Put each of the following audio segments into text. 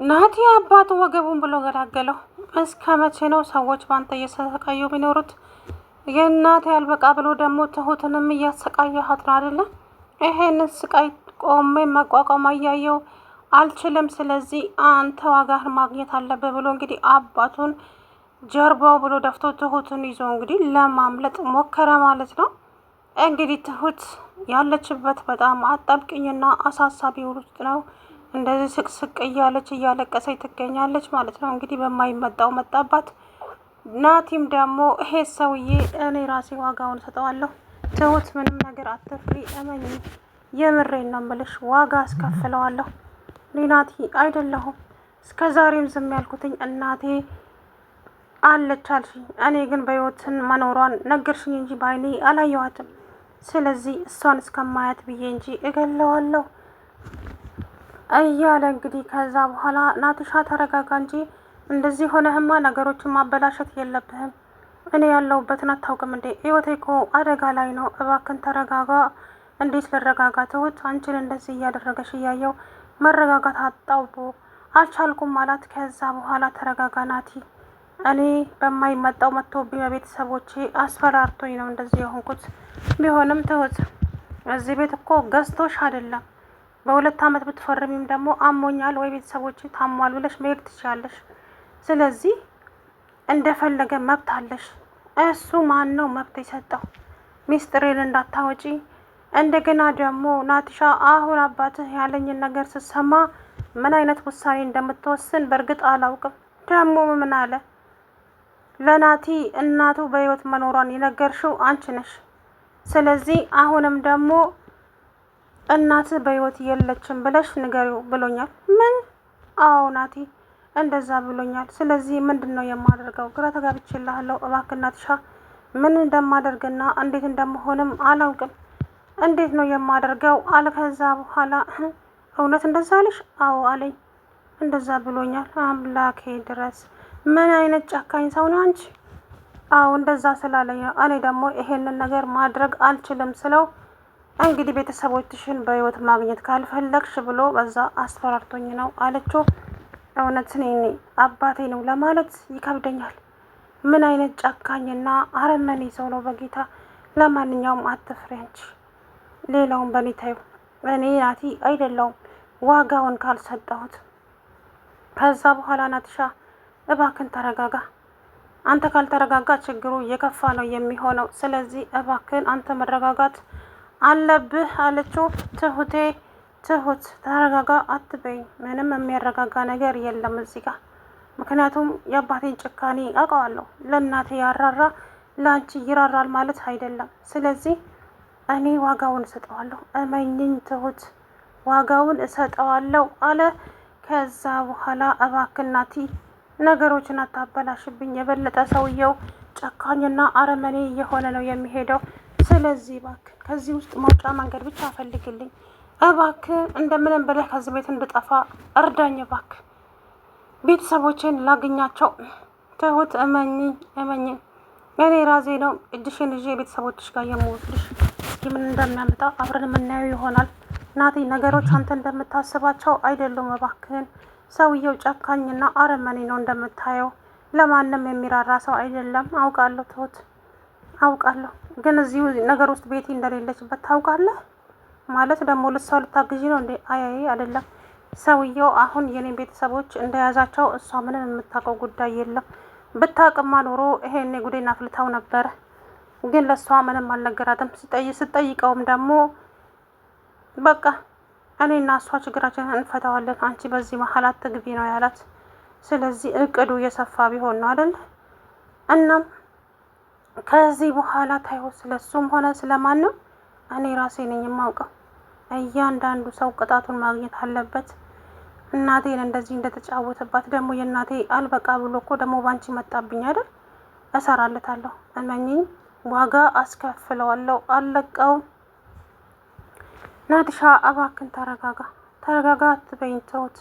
ናቲ አባቱ ወገቡን ብሎ ገላገለው። እስከ መቼ ነው ሰዎች ባንተ እየተሰቃዩ የሚኖሩት? የእናቴ አልበቃ ብሎ ደግሞ ትሁትንም እያሰቃየሃት ነው አይደለም? ይሄንን ስቃይ ቆሜ መቋቋም እያየው አልችልም። ስለዚህ አንተ ዋጋህን ማግኘት አለብህ ብሎ እንግዲህ አባቱን ጀርባው ብሎ ደፍቶ ትሁትን ይዞ እንግዲህ ለማምለጥ ሞከረ ማለት ነው። እንግዲህ ትሁት ያለችበት በጣም አጣብቅኝና አሳሳቢ ውስጥ ነው። እንደዚህ ስቅስቅ እያለች እያለቀሰች ትገኛለች ማለት ነው። እንግዲህ በማይመጣው መጣባት። ናቲም ደግሞ ይሄ ሰውዬ እኔ ራሴ ዋጋውን ሰጠዋለሁ፣ ትሁት ምንም ነገር አትፍሪ፣ እመኝ፣ የምሬን ነው የምልሽ፣ ዋጋ አስከፍለዋለሁ። እኔ ናቲ አይደለሁም እስከ ዛሬም ዝም ያልኩትኝ እናቴ አለች አልሽኝ፣ እኔ ግን በህይወትን መኖሯን ነገርሽኝ እንጂ ባይኔ አላየዋትም። ስለዚህ እሷን እስከማያት ብዬ እንጂ እገለዋለሁ እያለ እንግዲህ ከዛ በኋላ ናትሻ ተረጋጋ እንጂ እንደዚህ ሆነህማ ነገሮችን ማበላሸት የለብህም። እኔ ያለሁበትን አታውቅም እንዴ? ህይወቴ እኮ አደጋ ላይ ነው። እባክን ተረጋጋ። እንዴት ልረጋጋ? ትሁት አንቺን እንደዚህ እያደረገሽ እያየው መረጋጋት አጣውቦ አልቻልኩም አላት። ከዛ በኋላ ተረጋጋ ናቲ፣ እኔ በማይመጣው መጥቶብኝ በቤተሰቦቼ አስፈራርቶኝ ነው እንደዚህ የሆንኩት። ቢሆንም ትሁት እዚህ ቤት እኮ ገዝቶሽ አይደለም። በ2 አመት ብትፈርሚም ደግሞ አሞኛል ወይ ቤተሰቦች ታሟል ብለሽ መሄድ ትችላለሽ። ስለዚህ እንደፈለገ መብት አለሽ። እሱ ማን ነው መብት የሰጠው? ሚስጥሬን እንዳታወጪ። እንደገና ደግሞ ናትሻ አሁን አባትህ ያለኝን ነገር ስትሰማ ምን አይነት ውሳኔ እንደምትወስን በእርግጥ አላውቅም። ደግሞ ምን አለ? ለናቲ እናቱ በህይወት መኖሯን የነገርሽው አንቺ ነሽ። ስለዚህ አሁንም ደግሞ እናት በህይወት የለችም ብለሽ ንገሪው ብሎኛል። ምን? አዎ ናቲ እንደዛ ብሎኛል። ስለዚህ ምንድን ነው የማደርገው? ግራ ተጋብቼልሃለሁ። እባክህ ናትሻ ምን እንደማደርግና እንዴት እንደምሆንም አላውቅም። እንዴት ነው የማደርገው አለ። ከዛ በኋላ እውነት እንደዛ አለሽ? አዎ አለኝ። እንደዛ ብሎኛል። አምላኬ ድረስ ምን አይነት ጨካኝ ሰው ነው አንቺ? አዎ እንደዛ ስላለኝ ነው። እኔ ደግሞ ይሄንን ነገር ማድረግ አልችልም ስለው እንግዲህ ቤተሰቦችሽን በህይወት ማግኘት ካልፈለግሽ ብሎ በዛ አስፈራርቶኝ ነው አለችው። እውነት እኔ አባቴ ነው ለማለት ይከብደኛል። ምን አይነት ጨካኝና አረመኔ ሰው ነው በጌታ። ለማንኛውም አትፍሪ አንቺ፣ ሌላውን በኔ ታዩ። እኔ ናቲ አይደለሁም ዋጋውን ካልሰጠሁት። ከዛ በኋላ ናትሻ እባክን ተረጋጋ። አንተ ካልተረጋጋ ችግሩ የከፋ ነው የሚሆነው። ስለዚህ እባክን አንተ መረጋጋት አለብህ አለችው። ትሁት ተረጋጋ አትበይ፣ ምንም የሚያረጋጋ ነገር የለም እዚህ ጋር። ምክንያቱም የአባቴን ጭካኔ አውቀዋለሁ። ለእናቴ ያራራ ለአንቺ ይራራል ማለት አይደለም። ስለዚህ እኔ ዋጋውን እሰጠዋለሁ፣ እመኝኝ ትሁት፣ ዋጋውን እሰጠዋለሁ አለ። ከዛ በኋላ እባክህ ናቲ ነገሮችን አታበላሽብኝ፣ የበለጠ ሰውየው ጨካኝና አረመኔ እየሆነ ነው የሚሄደው። ስለዚህ እባክህ ከዚህ ውስጥ መውጫ መንገድ ብቻ ፈልግልኝ እባክህ፣ እንደምንም ብለህ ከዚህ ቤት እንድጠፋ እርዳኝ እባክህ፣ ቤተሰቦቼን ላገኛቸው። ትሁት እመኝ፣ እኔ ራሴ ነው እጅሽን ይዤ ቤተሰቦችሽ ጋር የምወስድሽ። እስኪ ምን እንደሚያመጣ አብረን የምናየው ይሆናል። ናቲ ነገሮች አንተ እንደምታስባቸው አይደሉም። እባክህን ሰውየው ጨካኝና አረመኔ ነው እንደምታየው። ለማንም የሚራራ ሰው አይደለም። አውቃለሁ ትሁት አውቃለሁ። ግን እዚሁ ነገር ውስጥ ቤቲ እንደሌለችበት ታውቃለህ ማለት ደግሞ ልሳው ልታግዢ ነው እንዴ? አያይ አይደለም። ሰውየው አሁን የኔን ቤተሰቦች እንደያዛቸው እሷ ምንም የምታውቀው ጉዳይ የለም። ብታውቅማ ኖሮ ይሄኔ ጉዴን አፍልታው ነበረ። ግን ለእሷ ምንም አልነገራትም። ስጠይቀውም ደግሞ በቃ እኔና እሷ ችግራችንን እንፈታዋለን፣ አንቺ በዚህ መሀል አትግቢ ነው ያላት። ስለዚህ እቅዱ እየሰፋ ቢሆን ነው አይደል? እናም ከዚህ በኋላ ታየው ስለሱም ሆነ ስለማንም እኔ ራሴ ነኝ የማውቀው። እያንዳንዱ ሰው ቅጣቱን ማግኘት አለበት። እናቴን እንደዚህ እንደተጫወተባት ደግሞ የእናቴ አልበቃ ብሎ እኮ ደግሞ ባንቺ መጣብኝ አይደል? እሰራለታለሁ፣ እመኚኝ፣ ዋጋ አስከፍለዋለሁ፣ አልለቀውም። ናትሻ እባክን ተረጋጋ አትበይኝ ትሁት።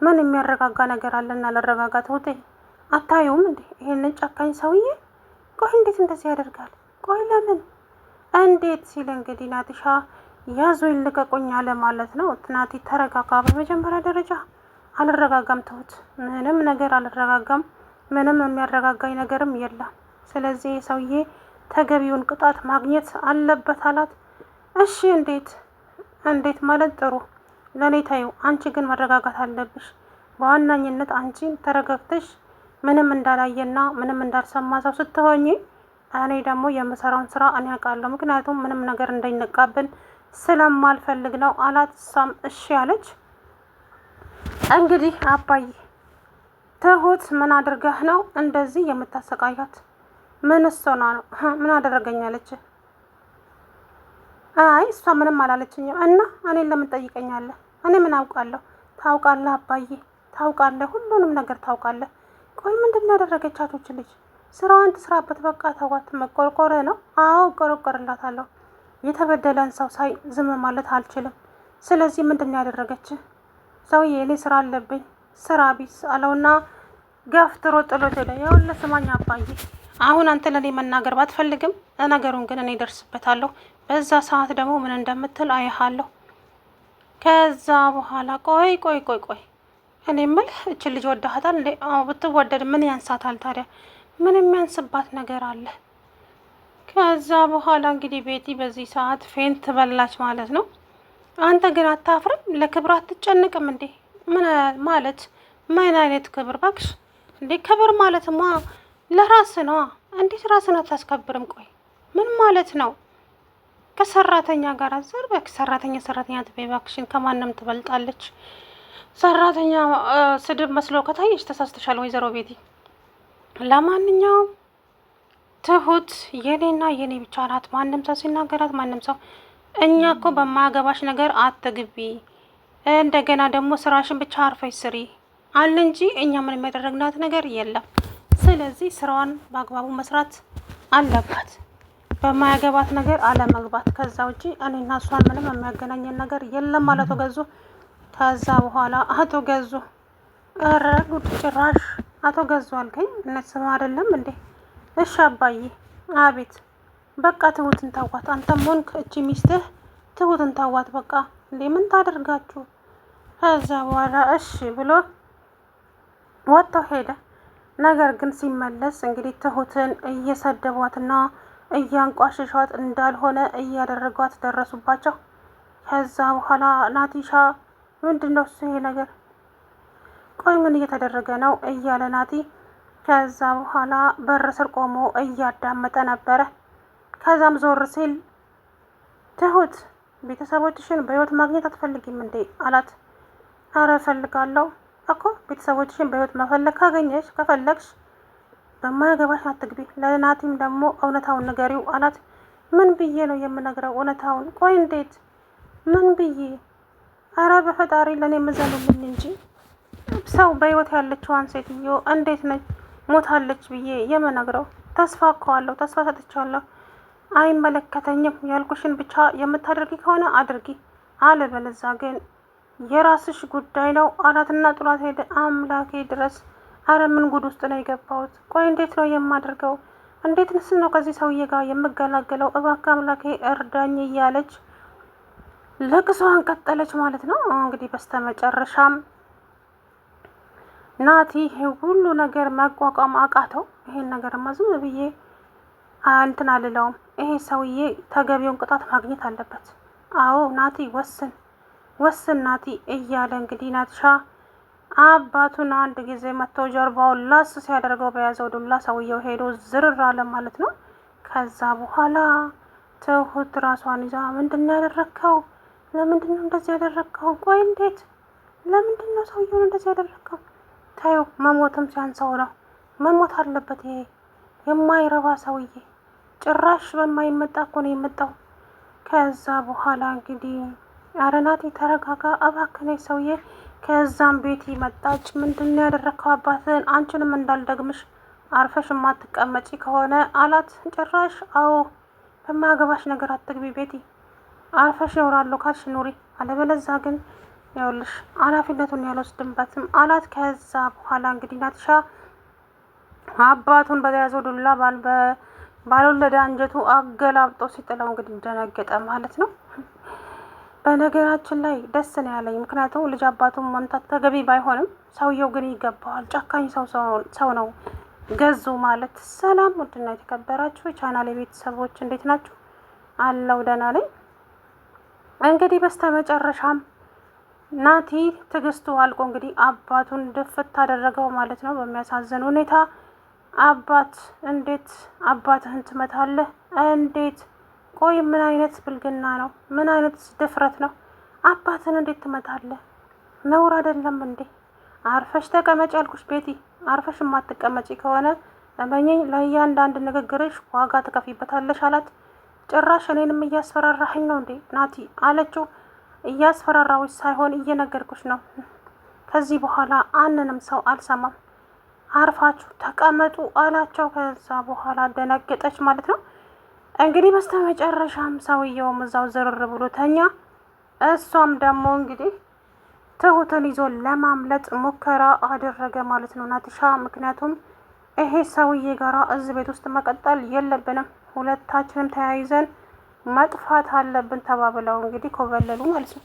ምን የሚያረጋጋ ነገር አለና ልረጋጋ? ትሁቴ አታዩም እንዴ ይሄንን ጨካኝ ሰውዬ? ቆይ እንዴት እንደዚህ ያደርጋል? ቆይ ለምን እንዴት ሲል እንግዲህ ናትሻ ያዙ ይልቀቁኝ አለ ማለት ነው። ናቲ ተረጋጋ። በመጀመሪያ ደረጃ አልረጋጋም ትሁት፣ ምንም ነገር አልረጋጋም። ምንም የሚያረጋጋኝ ነገርም የለም። ስለዚህ ሰውዬ ተገቢውን ቅጣት ማግኘት አለበት አላት። እሺ እንዴት ማለት ጥሩ፣ ለእኔ ታዩ። አንቺ ግን መረጋጋት አለብሽ። በዋናኝነት አንቺ ተረጋግተሽ ምንም እንዳላየና ምንም እንዳልሰማ ሰው ስትሆኚ፣ እኔ ደግሞ የምሰራውን ስራ እኔ አውቃለሁ። ምክንያቱም ምንም ነገር እንዳይነቃብን ስለማልፈልግ ነው አላት። እሷም እሺ አለች። እንግዲህ አባዬ ትሁት ምን አድርገህ ነው እንደዚህ የምታሰቃያት? ምን ሆና ነው? ምን አደረገኛለች? አይ እሷ ምንም አላለችኝም። እና እኔን ለምን ጠይቀኛለህ? እኔ ምን አውቃለሁ? ታውቃለህ አባዬ፣ ታውቃለህ፣ ሁሉንም ነገር ታውቃለህ። ቆይ ምንድን ያደረገቻቶች ልጅ? ስራዋን ትስራበት፣ በቃ ተዋት። መቆርቆር ነው? አዎ እቆረቆርላታለሁ። የተበደለን ሰው ሳይ ዝም ማለት አልችልም። ስለዚህ ምንድን ያደረገች? ሰውዬ እኔ ስራ አለብኝ፣ ስራ ቢስ አለውና ገፍትሮ ጥሎት ሄደ። ይኸውልህ ስማኝ አባዬ፣ አሁን አንተ ለእኔ መናገር ባትፈልግም ነገሩን ግን እኔ ደርስበታለሁ። በዛ ሰዓት ደግሞ ምን እንደምትል አያሃለሁ። ከዛ በኋላ ቆይ እኔ የምልህ እችን ልጅ ወዳሃታል እንዴ? አዎ ብትወደድ ምን ያንሳታል ታዲያ? ምን የሚያንስባት ነገር አለ? ከዛ በኋላ እንግዲህ ቤቲ በዚህ ሰዓት ፌንት በላች ማለት ነው። አንተ ግን አታፍርም? ለክብር አትጨንቅም እንዴ? ምን ማለት ምን አይነት ክብር ባክሽ? እንዴ ክብር ማለትማ ለራስ ነው። እንዴት ራስን አታስከብርም? ቆይ ምን ማለት ነው? ከሰራተኛ ጋር አዘርበክ ሰራተኛ ትበይ ባክሽን፣ ከማንም ትበልጣለች። ሰራተኛ ስድብ መስሎ ከታየች ተሳስተሻል ወይዘሮ ቤቲ። ለማንኛውም ትሁት የኔና የኔ ብቻ ናት። ማንም ሰው ሲናገራት ማንም ሰው እኛ እኮ በማያገባሽ ነገር አትግቢ፣ እንደገና ደግሞ ስራሽን ብቻ አርፈሽ ስሪ አለ እንጂ እኛ ምን የሚያደረግናት ነገር የለም። ስለዚህ ስራዋን በአግባቡ መስራት አለባት፣ በማያገባት ነገር አለመግባት። ከዛ ውጪ እኔና እሷን ምንም የሚያገናኘን ነገር የለም ማለት ገዙ። ከዛ በኋላ አቶ ገዙ ኧረ ጉድ! ጭራሽ አቶ ገዙ አልከኝ? እነት ስም አይደለም እንዴ? እሺ አባዬ። አቤት። በቃ ትሁትን ታዋት፣ አንተም ሆንክ እቺ ሚስትህ ትሁትን ታዋት። በቃ እንዴ ምን ታደርጋችሁ? ከዛ በኋላ እሺ ብሎ ወጥቶ ሄደ። ነገር ግን ሲመለስ እንግዲህ ትሁትን እየሰደቧትና እያንቋሸሿት እንዳልሆነ እያደረጓት ደረሱባቸው። ከዛ በኋላ ናቲሻ ምንድን ነው እሱ ይሄ ነገር? ቆይ ምን እየተደረገ ነው እያለ ናቲ ከዛ በኋላ በር ስር ቆሞ እያዳመጠ ነበረ። ከዛም ዞር ሲል ትሁት ቤተሰቦችሽን በህይወት ማግኘት አትፈልጊም እንዴ አላት። አረ እፈልጋለሁ እኮ ቤተሰቦችሽን በህይወት መፈለግ ከፈለግሽ በማያገባሽ አትግቢ፣ ለናቲም ደግሞ እውነታውን ንገሪው አላት። ምን ብዬ ነው የምነግረው እውነታውን? ቆይ እንዴት? ምን ብዬ? አረ በፈጣሪ ለእኔ የምዘንልኝ እንጂ ሰው በህይወት ያለችዋን ሴትዮ እንዴት ነች ሞታለች ብዬ የምነግረው? ተስፋ እኮዋለሁ፣ ተስፋ ሰጥቻለሁ። አይመለከተኝም፣ ያልኩሽን ብቻ የምታደርጊ ከሆነ አድርጊ፣ አለበለዛ ግን የራስሽ ጉዳይ ነው አላትና ጥሏት ሄደ። አምላኬ ድረስ! አረ ምን ጉድ ውስጥ ነው የገባሁት? ቆይ እንዴት ነው የማደርገው? እንዴት ንስ ነው ከዚህ ሰውዬ ጋር የምገላገለው? እባክህ አምላኬ እርዳኝ እያለች ለቅሷን ቀጠለች ማለት ነው። እንግዲህ በስተመጨረሻም ናቲ ሁሉ ነገር መቋቋም አቃተው። ይሄን ነገርማ ዝም ብዬ እንትን አልለውም። ይሄ ሰውዬ ተገቢውን ቅጣት ማግኘት አለበት። አዎ ናቲ ወስን ናቲ እያለ እንግዲህ ናትሻ አባቱን አንድ ጊዜ መጥቶ ጀርባውን ላስ ሲያደርገው በያዘው ዱላ ሰውየው ሄዶ ዝርር አለ ማለት ነው። ከዛ በኋላ ትሁት ራሷን ይዛ ምንድን ያደረግከው? ለምንድን ነው እንደዚህ ያደረግከው? ቆይ እንዴት? ለምንድን ነው ሰውየውን እንደዚህ ያደረግከው? ታዩ መሞትም ሲያንሰው ነው። መሞት አለበት ይሄ የማይረባ ሰውዬ። ጭራሽ በማይመጣ እኮ ነው የመጣው። ከዛ በኋላ እንግዲህ አረ ናቲ ተረጋጋ እባክህ ሰውዬ። ከዛም ቤቲ መጣች። ምንድን ነው ያደረግከው አባትህን? አንቺንም እንዳልደግምሽ አርፈሽ የማትቀመጪ ከሆነ አላት። ጭራሽ አዎ በማያገባሽ ነገር አትግቢ ቤቲ፣ አርፈሽ እኖራለሁ ካልሽ ኑሪ፣ አለበለዛ ግን ያውልሽ ኃላፊነቱን ያልወስድበትም አላት። ከዛ በኋላ እንግዲህ ናትሻ አባቱን በተያዘው ዱላ ባልወለደ አንጀቱ አገላብጦ ሲጥለው እንግዲህ ደነገጠ ማለት ነው። በነገራችን ላይ ደስ ነው ያለኝ፣ ምክንያቱም ልጅ አባቱን መምታት ተገቢ ባይሆንም ሰውየው ግን ይገባዋል። ጨካኝ ሰው ነው ገዙ ማለት። ሰላም ውድና የተከበራችሁ የቻናል ቤተሰቦች እንዴት ናችሁ? አለው ደህና ነኝ። እንግዲህ በስተመጨረሻም ናቲ ትዕግስቱ አልቆ እንግዲህ አባቱን ድፍት አደረገው ማለት ነው። በሚያሳዝን ሁኔታ አባት እንዴት አባትህን ትመታለህ? እንዴት? ቆይ ምን አይነት ብልግና ነው? ምን አይነት ድፍረት ነው? አባትህን እንዴት ትመታለህ? ነውር አይደለም እንዴ? አርፈሽ ተቀመጭ ያልኩሽ ቤቲ። አርፈሽ የማትቀመጪ ከሆነ እመኚኝ ለእያንዳንድ ንግግርሽ ዋጋ ትከፊበታለሽ አላት። ጭራሽ እኔንም እያስፈራራኸኝ ነው እንዴ ናቲ አለችው። እያስፈራራዎች ሳይሆን እየነገርኩሽ ነው። ከዚህ በኋላ አንንም ሰው አልሰማም፣ አርፋችሁ ተቀመጡ አላቸው። ከዛ በኋላ ደነገጠች ማለት ነው። እንግዲህ በስተመጨረሻም ሰውየውም እዛው ዝርር ብሎ ተኛ። እሷም ደግሞ እንግዲህ ትሁትን ይዞ ለማምለጥ ሙከራ አደረገ ማለት ነው ናቲሻ። ምክንያቱም ይሄ ሰውዬ ጋራ እዚህ ቤት ውስጥ መቀጠል የለብንም፣ ሁለታችንም ተያይዘን መጥፋት አለብን ተባብለው እንግዲህ ኮበለሉ ማለት ነው።